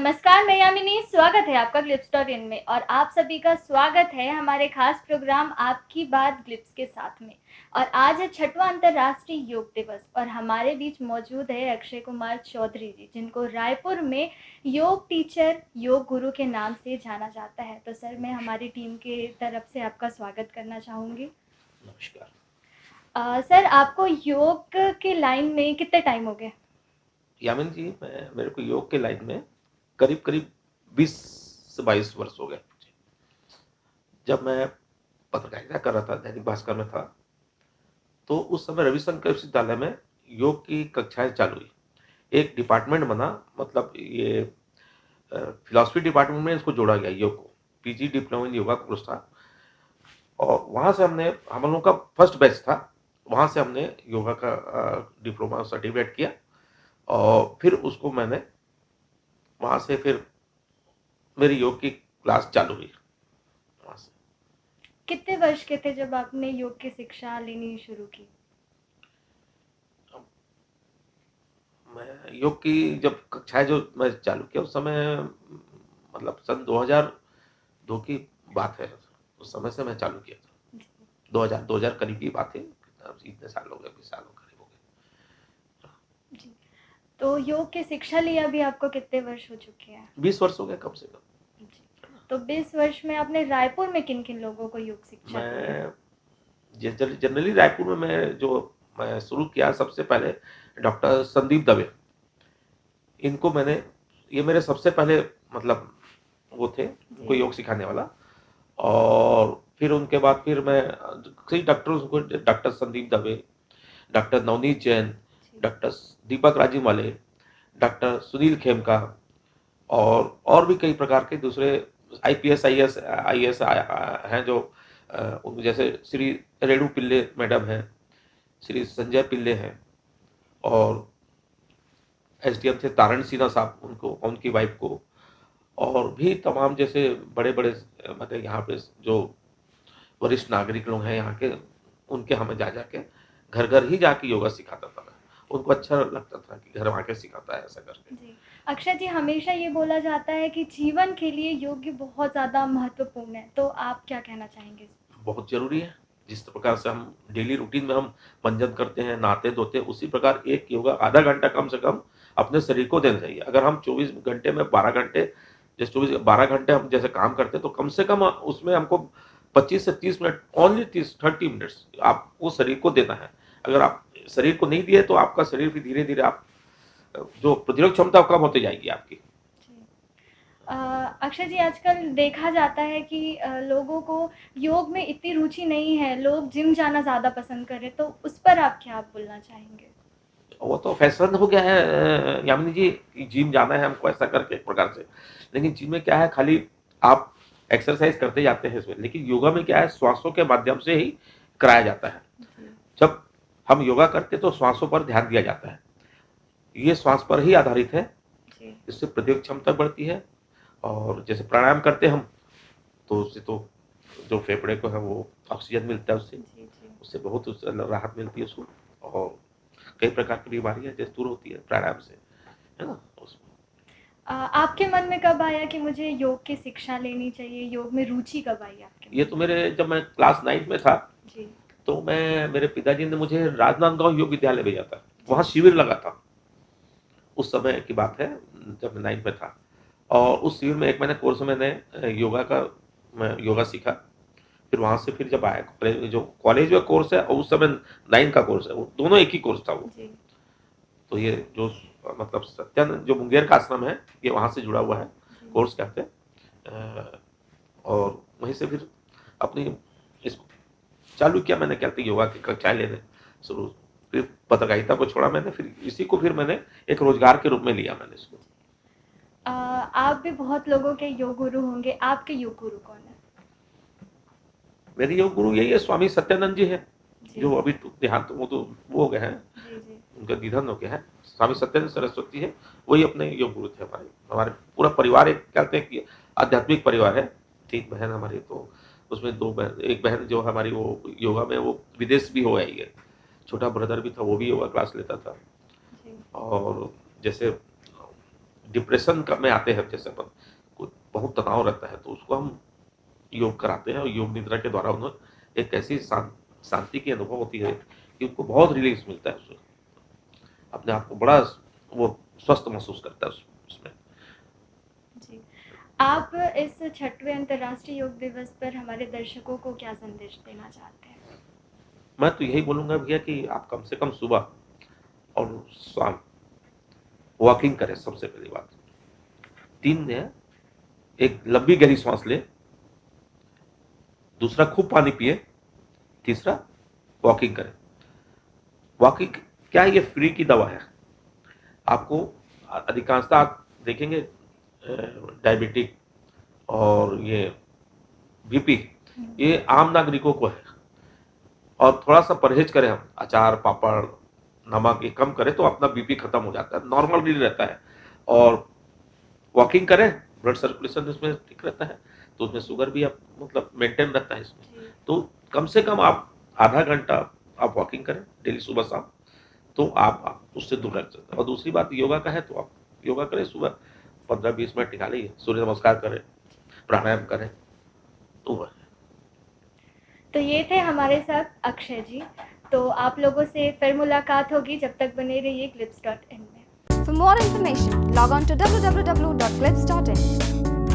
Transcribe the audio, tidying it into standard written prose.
नमस्कार, मैं यामिनी, स्वागत है आपका ग्लिप्स.इन में और आप सभी का स्वागत है हमारे खास प्रोग्राम आपकी बात ग्लिप्स के साथ में। और आज है 6वां अंतर्राष्ट्रीय योग दिवस और हमारे बीच मौजूद है अक्षय कुमार चौधरी जी, जिनको रायपुर में योग टीचर, योग गुरु के नाम से जाना जाता है। तो सर, मैं हमारी टीम के तरफ से आपका स्वागत करना चाहूँगी। नमस्कार। सर, आपको योग के लाइन में कितने टाइम हो गए? यामिन जी, मेरे को योग के लाइन में करीब करीब 20 से 22 वर्ष हो गए। जब मैं पत्रकारिता कर रहा था, दैनिक भास्कर में था, तो उस समय रविशंकर विश्वविद्यालय में योग की कक्षाएं चालू हुई। एक डिपार्टमेंट बना, मतलब ये फिलॉसफी डिपार्टमेंट में इसको जोड़ा गया योग को। PG diploma in yoga course था और वहाँ से हम लोगों का फर्स्ट बैच था। वहाँ से हमने योगा का डिप्लोमा सर्टिफिकेट किया और फिर उसको मैंने वहाँ से फिर मेरी योग की क्लास चालू हुई वहाँ से। कितने वर्ष के थे जब आपने योग की शिक्षा लेनी शुरू की? मैं योग की जब कक्षाएं जो मैं चालू किया उस समय मतलब सन 2002 की बात है। उस समय से मैं चालू किया था। 2000 करीब की बात है। अब इतने साल हो गए, 20 साल करीब हो गए। जी। तो योग की शिक्षा लिए अभी आपको कितने वर्ष हो चुके हैं? 20 वर्ष हो गए कम से कम। जी। तो 20 वर्ष में आपने रायपुर में किन-किन लोगों को योग शिक्षा दी है? मैं जनरली रायपुर में मैं शुरू किया सबसे पहले डॉक्टर संदीप दवे। इनको मैंने, ये मेरे सबसे पहले मतलब वो थे, उनको योग सिखाने वाला। और फिर उनके बाद फिर मैं कई डॉक्टरों को, doctor Sandeep Dave, doctor Navneet Jain, doctor Deepak Rajimale, doctor Sunil Khemka और भी कई प्रकार के दूसरे आईपीएस आईएएस हैं जो जैसे श्री रेणु पिल्ले मैडम हैं, श्री संजय पिल्ले हैं और एसडीएम थे तारण सिन्हा साहब, उनको, उनकी वाइफ को, और भी तमाम जैसे बड़े-बड़े मतलब यहाँ पे जो वरिष्ठ नागरिक लोग हैं यहाँ के, उनके हमें जा के घर-घर ही जाके योगा सिखाता था मैं। उनको अच्छा लगता था कि घर आके सिखाता है ऐसा करके। जी। अक्षय जी, हमेशा ये बोला जाता है कि जीवन के लिए योग बहुत ज़्यादा महत्वपूर्ण है, तो आप क्या कहना चाहेंगे? बहुत ज़रूरी है। जिस प्रकार से हम डेली रूटीन में हम मंजन करते हैं, नहाते-धोते हैं, उसी प्रकार एक योगा आधा घंटा कम से कम अपने शरीर को देना चाहिए। अगर हम 24 घंटे में 12 घंटे, जैसे 24 12 घंटे हम जैसे काम करते हैं, तो कम से कम उसमें हमको 25 से 30 मिनट, ओनली 30 मिनट्स आपको शरीर को देना है। अगर आप शरीर को नहीं दिए, तो आपका शरीर भी धीरे-धीरे आप जो प्रतिरोध क्षमता कम होती जाएगी आपकी। अ, अक्षय जी, आजकल देखा जाता है कि लोगों को योग में इतनी रुचि नहीं है, लोग जिम जाना ज़्यादा पसंद कर रहे हैं, तो उस पर आप क्या बोलना चाहेंगे? वो तो फैशन हो गया है यामिनी जी, कि जिम जाना है हमको ऐसा करके एक प्रकार से। लेकिन जिम में क्या है, खाली आप एक्सरसाइज करते जाते हैं इसमें, लेकिन योगा में क्या है, श्वासों के माध्यम से ही कराया जाता है। जब हम योगा करते हैं तो श्वासों पर ध्यान दिया जाता है। ये श्वास पर ही आधारित है। इससे प्रतिरोधक क्षमता बढ़ती है और जैसे प्राणायाम करते हैं हम, तो उससे तो जो फेफड़े को है वो ऑक्सीजन मिलता है उससे। उससे बहुत राहत मिलती है उसको और कई प्रकार की बीमारियाँ जैसे दूर होती है प्राणायाम से, है ना? आपके मन में कब आया कि मुझे योग की शिक्षा लेनी चाहिए, योग में रुचि कब आई आपके मन ये तो मेरे, जब मैं क्लास 9th में था, जी। तो मेरे पिताजी ने मुझे राजनांदगांव योग विद्यालय भेजा था। वहाँ शिविर लगा था। उस समय की बात है, जब मैं 9th में था। और उस शिविर में 1 महीने कोर्स में मैंने मैं योगा सीखा। फिर वहाँ से फिर जब आया जो कॉलेज में कोर्स है और उस समय 9th का कोर्स है, वो दोनों एक ही कोर्स था वो। तो ये जो मतलब सत्यानंद जो मुंगेर का आश्रम है, ये वहाँ से जुड़ा हुआ है, कोर्स कहते हैं। और वहीं से फिर अपनी इसको चालू किया मैंने, कहते योगा की कक्षाएं लेने शुरू। फिर पत्रकारिता को छोड़ा मैंने, फिर इसी को फिर मैंने एक रोजगार के रूप में लिया मैंने इसको। आप भी बहुत लोगों के योग गुरु होंगे, आपके योग गुरु कौन है? मेरे योग गुरु यही है, स्वामी सत्यानंद जी है, जो अभी देहांत वो हो गए हैं, उनका निधन हो गया है। स्वामी सत्यानंद सरस्वती है, वही अपने योग गुरु थे हमारे। हमारे पूरा परिवार एक कहते हैं कि आध्यात्मिक परिवार है। 3 बहन हमारी, तो उसमें 2 बहन, एक बहन जो हमारी वो योगा में वो विदेश भी हो आई है। छोटा ब्रदर भी था, वो भी योगा क्लास लेता था। और जैसे डिप्रेशन का में आते हैं, जैसे अपन कोई बहुत तनाव रहता है, तो उसको हम योग कराते हैं और योग निद्रा के द्वारा उन्हें एक ऐसी शांति की अनुभव होती है कि उनको बहुत रिलीफ मिलता है उससे, अपने आप को बड़ा वो स्वस्थ महसूस करता है उसमें। जी। आप इस 6वें अंतर्राष्ट्रीय योग दिवस पर हमारे दर्शकों को क्या संदेश देना चाहते हैं? मैं तो यही बोलूँगा भैया कि आप कम से कम सुबह और शाम वॉकिंग करें सबसे पहली बात। 3 है, एक लंबी गहरी सांस लें, दूसरा खूब पानी पिए, तीसरा वॉकिंग करें। वॉकिंग क्या है, ये फ्री की दवा है। आपको अधिकांशतः आप देखेंगे डायबिटिक और ये बीपी ये आम नागरिकों को है, और थोड़ा सा परहेज करें हम, अचार पापड़ नमक ये कम करें तो अपना बीपी खत्म हो जाता है, नॉर्मल भी रहता है। और वॉकिंग करें, ब्लड सर्कुलेशन इसमें ठीक रहता है, तो उसमें शुगर भी आप मतलब मेंटेन रहता है इसमें। तो कम से कम आप आधा घंटा आप वॉकिंग करें डेली सुबह शाम, तो आप उससे दूर रह सकते हैं। और दूसरी बात योगा का है, तो आप योगा करें, सुबह 15-20 मिनट निकालिए, सूर्य नमस्कार करें, प्राणायाम करें, तो वह तो ये थे हमारे साथ अक्षय जी। तो आप लोगों से फिर मुलाकात होगी, जब तक बने रहिए clips.in में। For more information, log on to www.clips.in.